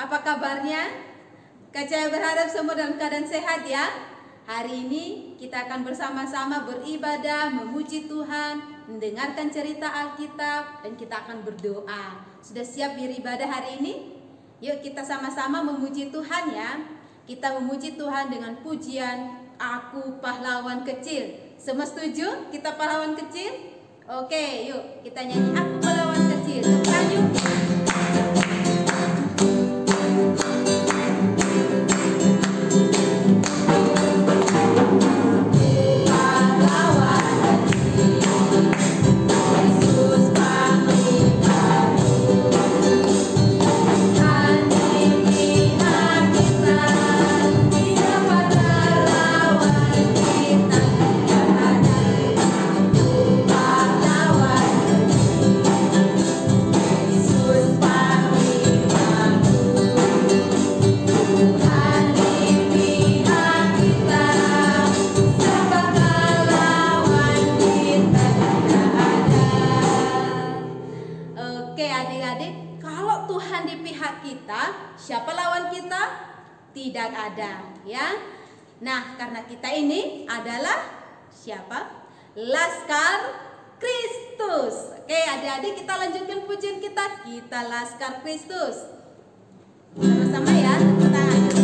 Apa kabarnya? Kak Cahaya berharap semua dalam keadaan sehat ya. Hari ini kita akan bersama-sama beribadah, memuji Tuhan, mendengarkan cerita Alkitab, dan kita akan berdoa. Sudah siap beribadah hari ini? Yuk kita sama-sama memuji Tuhan ya. Kita memuji Tuhan dengan pujian Aku Pahlawan Kecil. Semua setuju? Kita pahlawan kecil? Oke, yuk kita nyanyi Aku Pahlawan Kecil. Lanjut. Siapa lawan kita? Tidak ada ya. Nah, karena kita ini adalah siapa? Laskar Kristus. Oke, adik-adik kita lanjutkan pujian kita. Kita Laskar Kristus. Sama-sama ya, tepuk tangan.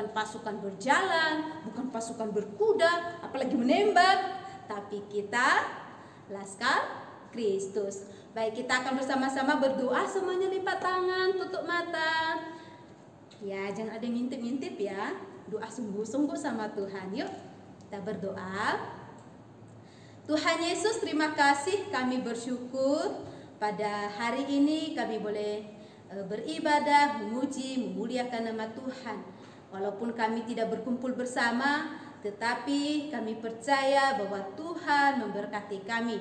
Pasukan berjalan, bukan pasukan berkuda, apalagi menembak, tapi kita Laskar Kristus. Baik, kita akan bersama-sama berdoa, semuanya lipat tangan, tutup mata. Ya, jangan ada yang ngintip-ngintip ya. Doa sungguh-sungguh sama Tuhan. Yuk, kita berdoa. Tuhan Yesus, terima kasih, kami bersyukur pada hari ini kami boleh beribadah, memuji, memuliakan nama Tuhan. Walaupun kami tidak berkumpul bersama, tetapi kami percaya bahwa Tuhan memberkati kami.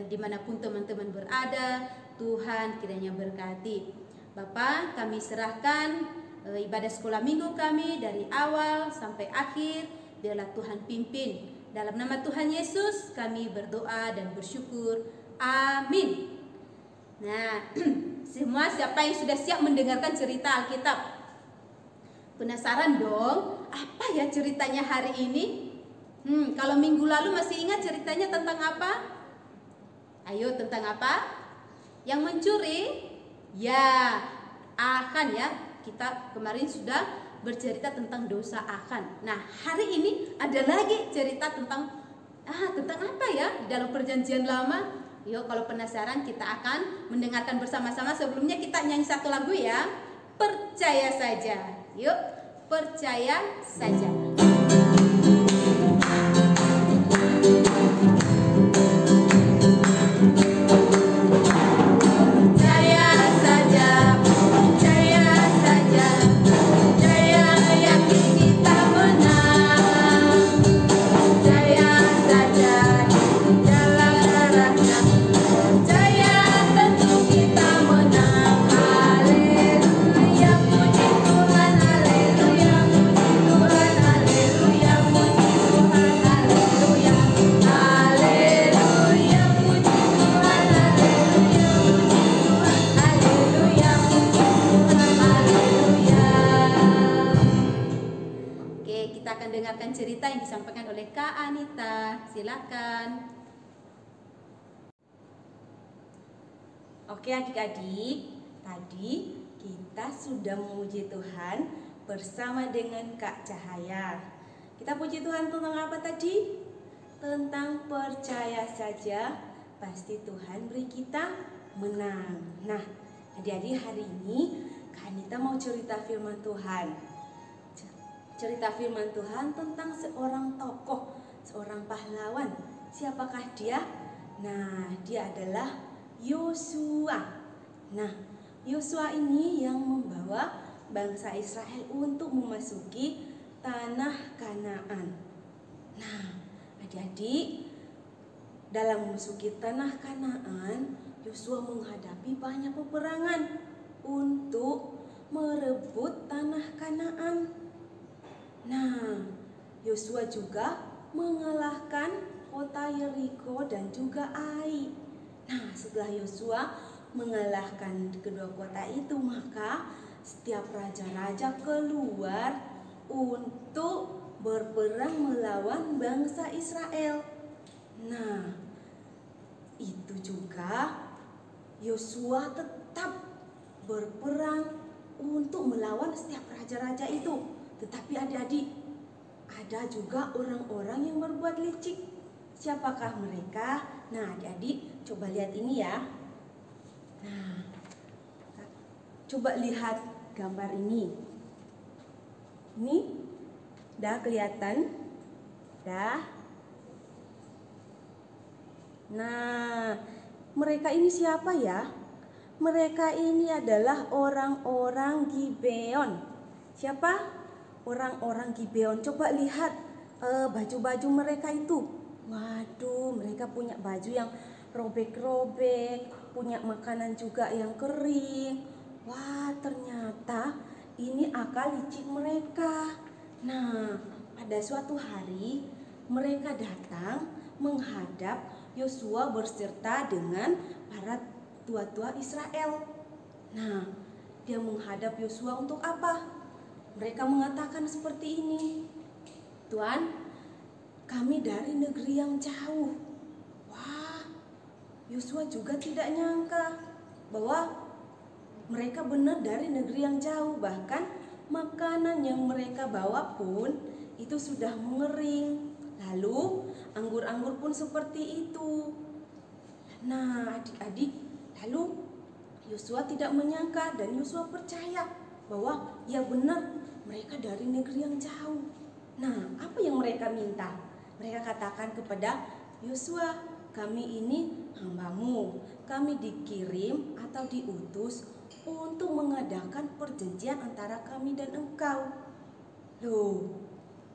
Dimanapun teman-teman berada, Tuhan kiranya berkati. Bapa, kami serahkan ibadah sekolah minggu kami dari awal sampai akhir. Biarlah Tuhan pimpin. Dalam nama Tuhan Yesus kami berdoa dan bersyukur. Amin. Nah, semua siapa yang sudah siap mendengarkan cerita Alkitab? Penasaran dong, apa ya ceritanya hari ini? Kalau minggu lalu masih ingat ceritanya tentang apa? Ayo, tentang apa? Yang mencuri? Ya, Akan ya. Kita kemarin sudah bercerita tentang dosa Akan. Nah, hari ini ada lagi cerita tentang apa ya dalam perjanjian lama? Yuk, kalau penasaran kita akan mendengarkan bersama-sama. Sebelumnya kita nyanyi satu lagu ya. Percaya saja. Yuk, percaya saja. Haleluya, puji Tuhan, haleluya, puji Tuhan, haleluya. Kak Anita. Silakan. Oke adik-adik, tadi kita sudah memuji Tuhan bersama dengan Kak Cahaya. Kita puji Tuhan tentang apa tadi? Tentang percaya saja, pasti Tuhan beri kita menang. Nah, adik-adik, hari ini Kak Anita mau cerita firman Tuhan. Cerita firman Tuhan tentang seorang tokoh, seorang pahlawan. Siapakah dia? Nah, dia adalah Yosua. Nah, Yosua ini yang membawa bangsa Israel untuk memasuki tanah Kanaan. Nah, adik-adik, dalam memasuki tanah Kanaan, Yosua menghadapi banyak peperangan untuk merebut tanah Kanaan. Nah, Yosua juga mengalahkan kota Yeriko dan juga Ai. Nah, setelah Yosua mengalahkan kedua kota itu, maka setiap raja-raja keluar untuk berperang melawan bangsa Israel. Nah, itu juga Yosua tetap berperang untuk melawan setiap raja-raja itu. Tetapi adik-adik, ada juga orang-orang yang berbuat licik. Siapakah mereka? Nah, adik-adik, coba lihat ini ya. Nah, coba lihat gambar ini. Ini udah kelihatan? Dah. Nah, mereka ini siapa ya? Mereka ini adalah orang-orang Gibeon. Siapa? Orang-orang Gibeon. Coba lihat baju-baju mereka itu. Waduh, mereka punya baju yang robek-robek, punya makanan juga yang kering. Wah, ternyata ini akal licik mereka. Nah, pada suatu hari mereka datang menghadap Yosua berserta dengan para tua-tua Israel. Nah, dia menghadap Yosua untuk apa? Mereka mengatakan seperti ini, "Tuan, kami dari negeri yang jauh." Wah, Yosua juga tidak nyangka bahwa mereka benar dari negeri yang jauh. Bahkan makanan yang mereka bawa pun itu sudah mengering. Lalu anggur-anggur pun seperti itu. Nah, adik-adik, lalu Yosua tidak menyangka dan Yosua percaya bahwa ya benar mereka dari negeri yang jauh. Nah, apa yang mereka minta? Mereka katakan kepada Yosua, "Kami ini hambamu, kami dikirim atau diutus untuk mengadakan perjanjian antara kami dan engkau." Loh,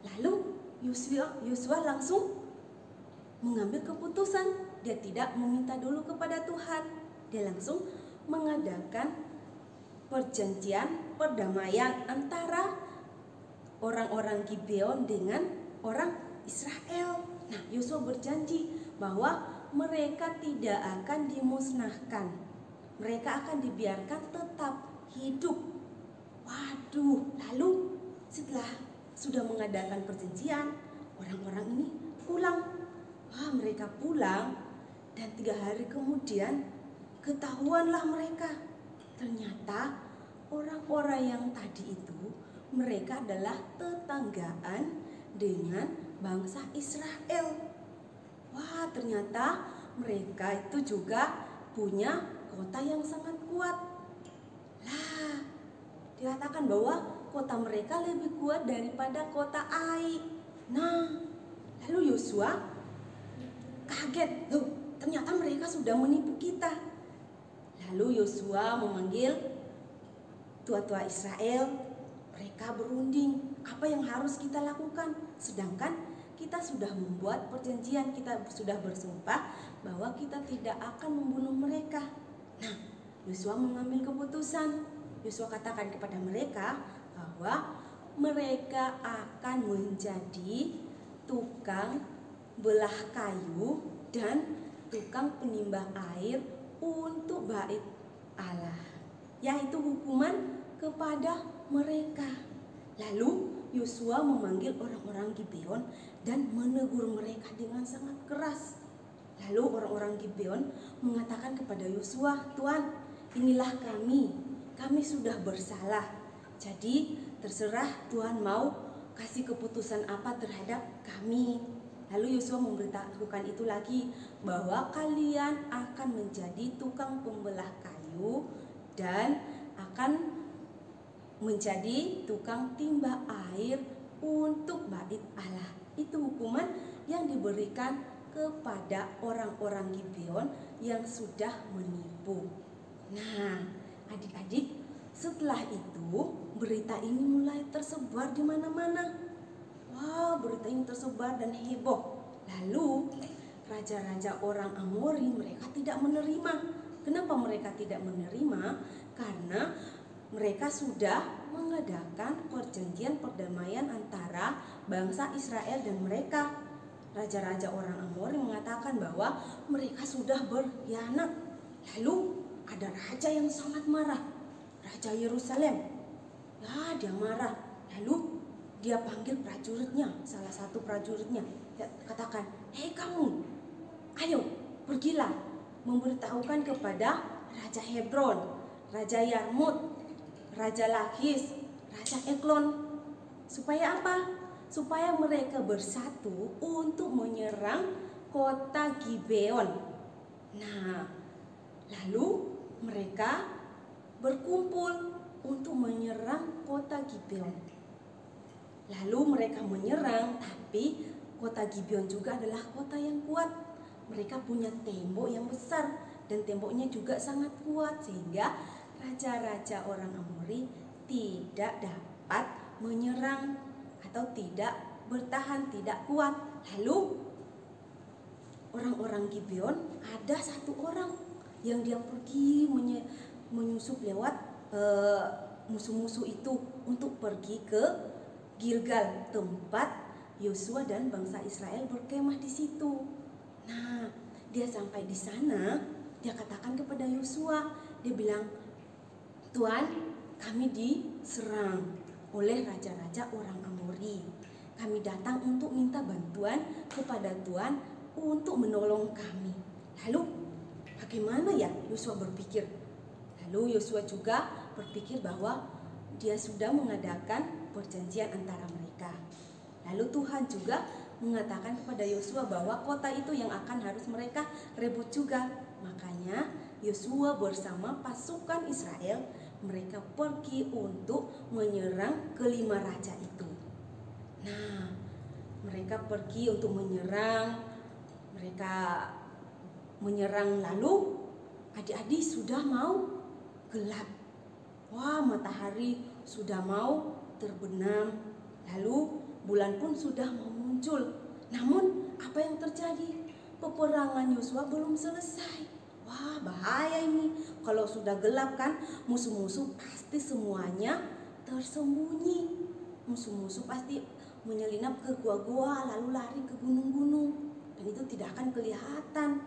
lalu Yosua langsung mengambil keputusan. Dia tidak meminta dulu kepada Tuhan. Dia langsung mengadakan perjanjian perdamaian antara orang-orang Gibeon dengan orang Israel. Nah, Yosua berjanji bahwa mereka tidak akan dimusnahkan. Mereka akan dibiarkan tetap hidup. Waduh, lalu setelah sudah mengadakan perjanjian, orang-orang ini pulang. Wah, mereka pulang dan 3 hari kemudian ketahuanlah mereka. Ternyata orang-orang yang tadi itu mereka adalah tetanggaan dengan bangsa Israel. Wah, ternyata mereka itu juga punya kota yang sangat kuat. Lah, dikatakan bahwa kota mereka lebih kuat daripada kota Ai. Nah, lalu Yosua kaget. Loh, ternyata mereka sudah menipu kita. Lalu Yosua memanggil tua-tua Israel. Mereka berunding, apa yang harus kita lakukan? Sedangkan kita sudah membuat perjanjian, kita sudah bersumpah bahwa kita tidak akan membunuh mereka. Nah, Yosua mengambil keputusan. Yosua katakan kepada mereka bahwa mereka akan menjadi tukang belah kayu dan tukang penimbang air untuk bait Allah, yaitu hukuman kepada mereka. Lalu Yosua memanggil orang-orang Gibeon dan menegur mereka dengan sangat keras. Lalu orang-orang Gibeon mengatakan kepada Yosua, "Tuan, inilah kami sudah bersalah. Jadi terserah Tuhan mau kasih keputusan apa terhadap kami." Lalu Yosua memberitahukan itu lagi, bahwa kalian akan menjadi tukang pembelah kayu dan akan menjadi tukang timba air untuk bait Allah. Itu hukuman yang diberikan kepada orang-orang Gibeon yang sudah menipu. Nah, adik-adik, setelah itu berita ini mulai tersebar di mana-mana. Wah, berita ini tersebar dan heboh. Lalu raja-raja orang Amori mereka tidak menerima. Kenapa mereka tidak menerima? Karena mereka sudah mengadakan perjanjian perdamaian antara bangsa Israel dan mereka. Raja-raja orang Amori mengatakan bahwa mereka sudah berkhianat. Lalu ada raja yang sangat marah, Raja Yerusalem. Ya, dia marah. Lalu dia panggil prajuritnya, salah satu prajuritnya. Dia katakan, "Hei kamu, ayo pergilah memberitahukan kepada Raja Hebron, Raja Yarmut, Raja Lakis, Raja Eglon." Supaya apa? Supaya mereka bersatu untuk menyerang kota Gibeon. Nah, lalu mereka berkumpul untuk menyerang kota Gibeon. Lalu mereka menyerang, tapi kota Gibeon juga adalah kota yang kuat. Mereka punya tembok yang besar dan temboknya juga sangat kuat, sehingga raja-raja orang Amori tidak dapat menyerang atau tidak bertahan, tidak kuat. Lalu orang-orang Gibeon, ada satu orang yang dia pergi menyusup lewat musuh-musuh itu untuk pergi ke Gilgal, tempat Yosua dan bangsa Israel berkemah di situ. Nah, dia sampai di sana, dia katakan kepada Yosua, dia bilang, "Tuan, kami diserang oleh raja-raja orang Amori. Kami datang untuk minta bantuan kepada Tuan untuk menolong kami." Lalu bagaimana ya Yosua berpikir? Lalu Yosua juga berpikir bahwa dia sudah mengadakan perjanjian antara mereka. Lalu Tuhan juga mengatakan kepada Yosua bahwa kota itu yang akan harus mereka rebut juga. Makanya Yosua bersama pasukan Israel, mereka pergi untuk menyerang kelima raja itu. Nah, mereka pergi untuk menyerang. Mereka menyerang, lalu adik-adik sudah mau gelap. Wah, matahari sudah mau terbenam, lalu bulan pun sudah mau muncul. Namun apa yang terjadi? Peperangan Yosua belum selesai. Wah, bahaya ini. Kalau sudah gelap kan, musuh-musuh pasti semuanya tersembunyi. Musuh-musuh pasti menyelinap ke gua-gua, lalu lari ke gunung-gunung, dan itu tidak akan kelihatan.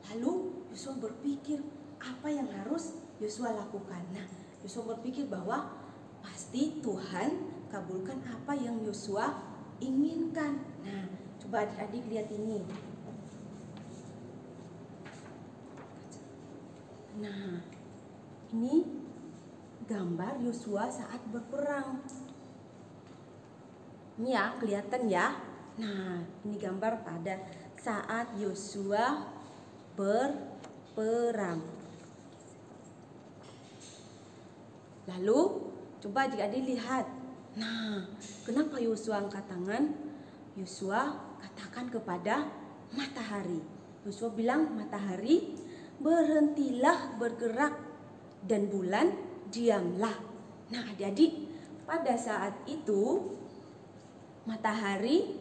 Lalu Yosua berpikir, apa yang harus Yosua lakukan? Nah, Yosua berpikir bahwa pasti Tuhan kabulkan apa yang Yosua inginkan. Nah, coba adik-adik lihat ini. Nah, ini gambar Yosua saat berperang. Ini ya, kelihatan ya. Nah, ini gambar pada saat Yosua berperang. Lalu coba adik-adik lihat. Nah, kenapa Yosua angkat tangan? Yosua katakan kepada matahari. Yosua bilang, "Matahari, berhentilah bergerak, dan bulan diamlah." Nah, adik-adik, pada saat itu matahari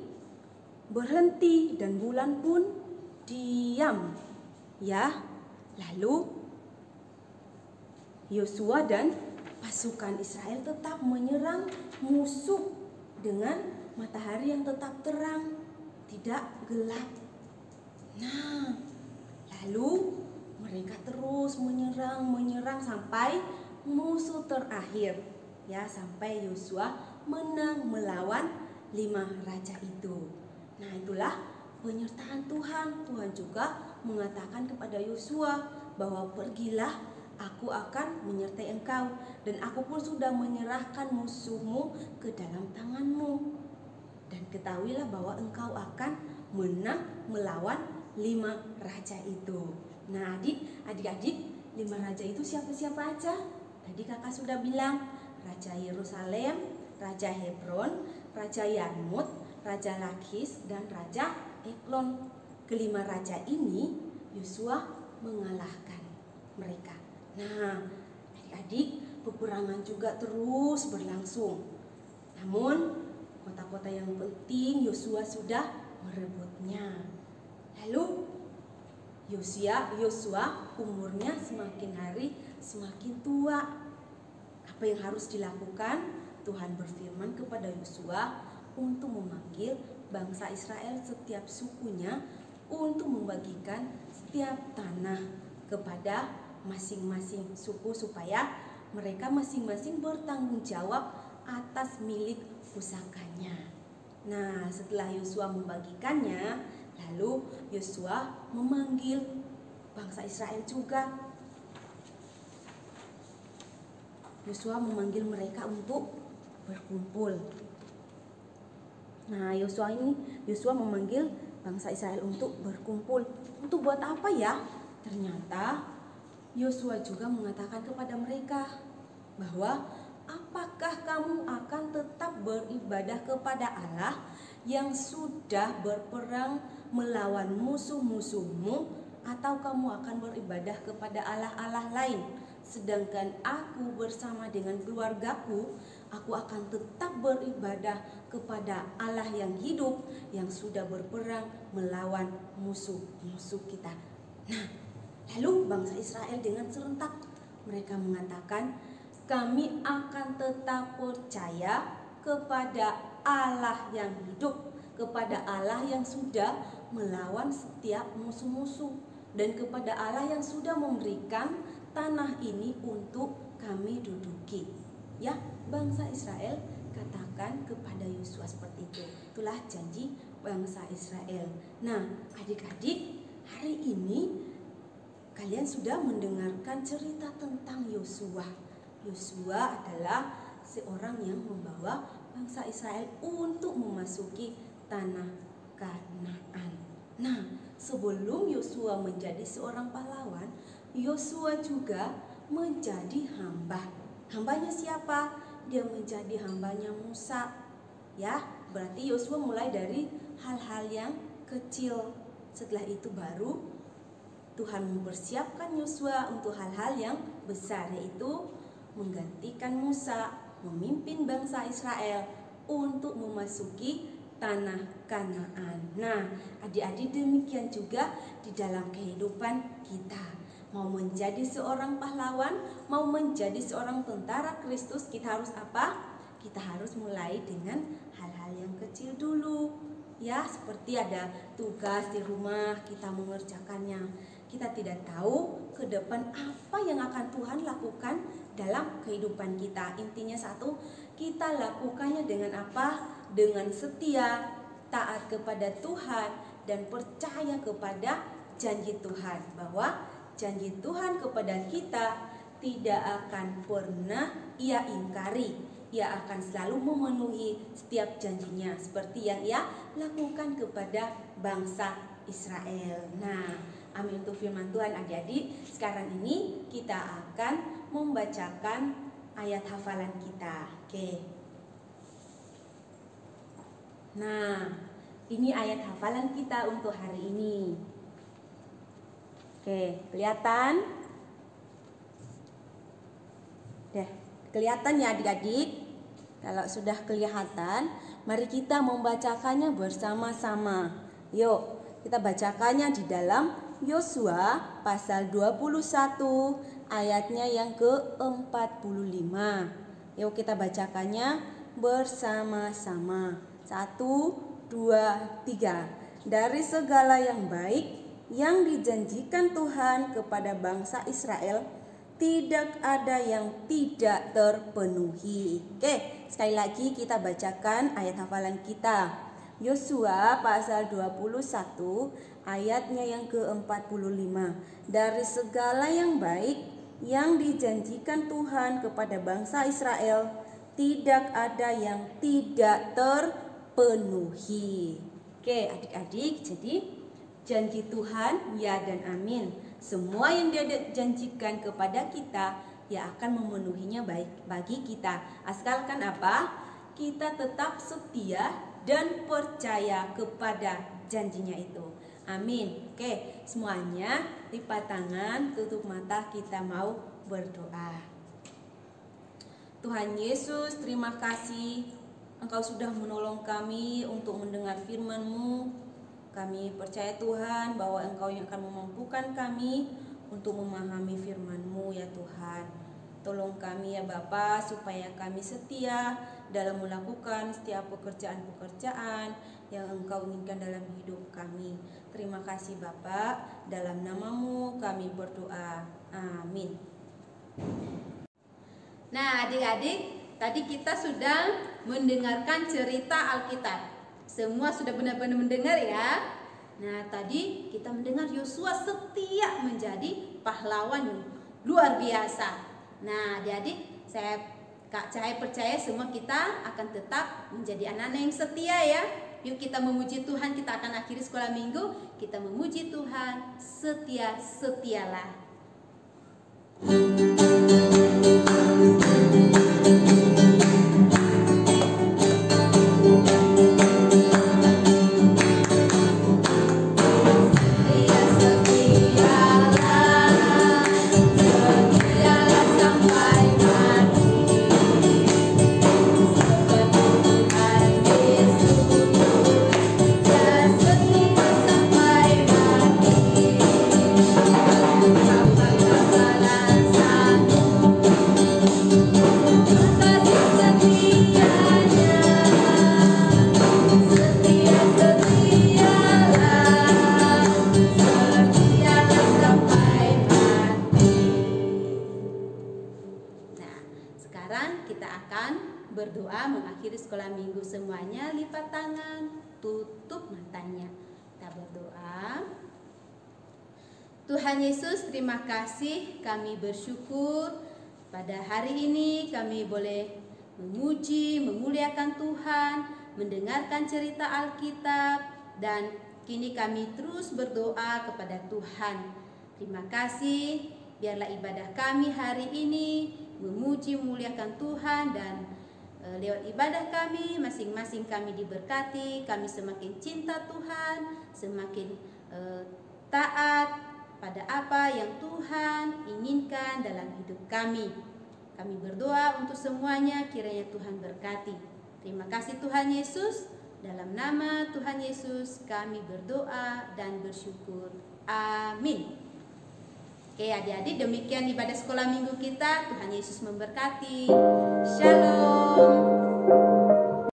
berhenti dan bulan pun diam. Ya, lalu Yosua dan pasukan Israel tetap menyerang musuh dengan matahari yang tetap terang, tidak gelap. Nah, lalu mereka terus menyerang sampai musuh terakhir. Ya, sampai Yosua menang melawan 5 raja itu. Nah, itulah penyertaan Tuhan. Tuhan juga mengatakan kepada Yosua bahwa pergilah, aku akan menyertai engkau, dan aku pun sudah menyerahkan musuhmu ke dalam tanganmu. Dan ketahuilah bahwa engkau akan menang melawan 5 raja itu. Nah, adik-adik, 5 raja itu siapa-siapa aja? Tadi kakak sudah bilang, Raja Yerusalem, Raja Hebron, Raja Yarmut, Raja Lakis, dan Raja Eglon. Kelima raja ini Yosua mengalahkan mereka. Nah, adik-adik, peperangan juga terus berlangsung. Namun, kota-kota yang penting Yosua sudah merebutnya. Lalu, Yosua umurnya semakin hari semakin tua. Apa yang harus dilakukan? Tuhan berfirman kepada Yosua untuk memanggil bangsa Israel setiap sukunya untuk membagikan setiap tanah kepada masing-masing suku supaya mereka masing-masing bertanggung jawab atas milik pusakanya. Nah, setelah Yosua membagikannya, lalu Yosua memanggil bangsa Israel juga. Yosua memanggil mereka untuk berkumpul. Nah, Yosua memanggil bangsa Israel untuk berkumpul. Untuk buat apa ya? Ternyata Yosua juga mengatakan kepada mereka bahwa apakah kamu akan tetap beribadah kepada Allah yang sudah berperang melawan musuh-musuhmu, atau kamu akan beribadah kepada Allah-Allah lain? Sedangkan aku bersama dengan keluargaku, aku akan tetap beribadah kepada Allah yang hidup, yang sudah berperang melawan musuh-musuh kita. Nah, lalu bangsa Israel dengan serentak mereka mengatakan, kami akan tetap percaya kepada Allah yang hidup, kepada Allah yang sudah melawan setiap musuh-musuh, dan kepada Allah yang sudah memberikan tanah ini untuk kami duduki. Ya, bangsa Israel katakan kepada Yosua seperti itu. Itulah janji bangsa Israel. Nah, adik-adik, hari ini kalian sudah mendengarkan cerita tentang Yosua. Yosua adalah seorang yang membawa bangsa Israel untuk memasuki tanah Kanaan. Nah, sebelum Yosua menjadi seorang pahlawan, Yosua juga menjadi hamba. Hambanya siapa? Dia menjadi hambanya Musa. Ya, berarti Yosua mulai dari hal-hal yang kecil. Setelah itu baru Tuhan mempersiapkan Yosua untuk hal-hal yang besar, yaitu menggantikan Musa memimpin bangsa Israel untuk memasuki tanah Kanaan. Nah, adik-adik, demikian juga di dalam kehidupan kita. Mau menjadi seorang pahlawan, mau menjadi seorang tentara Kristus, kita harus apa? Kita harus mulai dengan hal-hal yang kecil dulu. Ya, seperti ada tugas di rumah, kita mengerjakannya. Kita tidak tahu ke depan apa yang akan Tuhan lakukan dalam kehidupan kita. Intinya satu, kita lakukannya dengan apa? Dengan setia, taat kepada Tuhan, dan percaya kepada janji Tuhan. Bahwa janji Tuhan kepada kita tidak akan pernah Ia ingkari. Ia akan selalu memenuhi setiap janjinya, seperti yang Ia lakukan kepada bangsa Israel. Nah, amin untuk firman Tuhan adik-adik. Sekarang ini kita akan membacakan ayat hafalan kita. Oke. Nah, ini ayat hafalan kita untuk hari ini. Oke, kelihatan? Deh, kelihatan ya adik-adik? Kalau sudah kelihatan, mari kita membacakannya bersama-sama. Yuk, kita bacakannya di dalam Yosua pasal 21 ayatnya yang ke-45. Yuk kita bacakannya bersama-sama. 1, 2, 3. Dari segala yang baik yang dijanjikan Tuhan kepada bangsa Israel, tidak ada yang tidak terpenuhi. Oke, sekali lagi kita bacakan ayat hafalan kita. Yosua pasal 21 ayatnya yang ke-45. Dari segala yang baik yang dijanjikan Tuhan kepada bangsa Israel, tidak ada yang tidak terpenuhi. Oke, adik-adik, jadi janji Tuhan ya dan amin. Semua yang Dia janjikan kepada kita, ya akan memenuhinya baik bagi kita. Asalkan apa? Kita tetap setia dan percaya kepada janjinya itu. Amin. Oke, semuanya lipat tangan, tutup mata, kita mau berdoa. Tuhan Yesus, terima kasih Engkau sudah menolong kami untuk mendengar firman-Mu. Kami percaya Tuhan bahwa Engkau yang akan memampukan kami untuk memahami firman-Mu ya Tuhan. Tolong kami ya Bapa supaya kami setia dalam melakukan setiap pekerjaan-pekerjaan yang Engkau inginkan dalam hidup kami. Terima kasih Bapa, dalam nama-Mu kami berdoa. Amin. Nah adik-adik, tadi kita sudah mendengarkan cerita Alkitab. Semua sudah benar-benar mendengar ya. Nah tadi kita mendengar Yosua setia menjadi pahlawan yang luar biasa. Nah adik-adik, Kak Cahaya percaya semua kita akan tetap menjadi anak-anak yang setia ya. Yuk kita memuji Tuhan, kita akan akhiri sekolah minggu. Kita memuji Tuhan, setia-setialah. Berdoa mengakhiri sekolah minggu. Semuanya lipat tangan, tutup matanya. Kita berdoa. Tuhan Yesus, terima kasih, kami bersyukur pada hari ini kami boleh memuji, memuliakan Tuhan, mendengarkan cerita Alkitab, dan kini kami terus berdoa kepada Tuhan. Terima kasih, biarlah ibadah kami hari ini memuji, memuliakan Tuhan, dan lewat ibadah kami, masing-masing kami diberkati, kami semakin cinta Tuhan, semakin taat pada apa yang Tuhan inginkan dalam hidup kami. Kami berdoa untuk semuanya, kiranya Tuhan berkati. Terima kasih Tuhan Yesus, dalam nama Tuhan Yesus kami berdoa dan bersyukur. Amin. Oke adik-adik, demikian ibadah sekolah minggu kita. Tuhan Yesus memberkati. Shalom.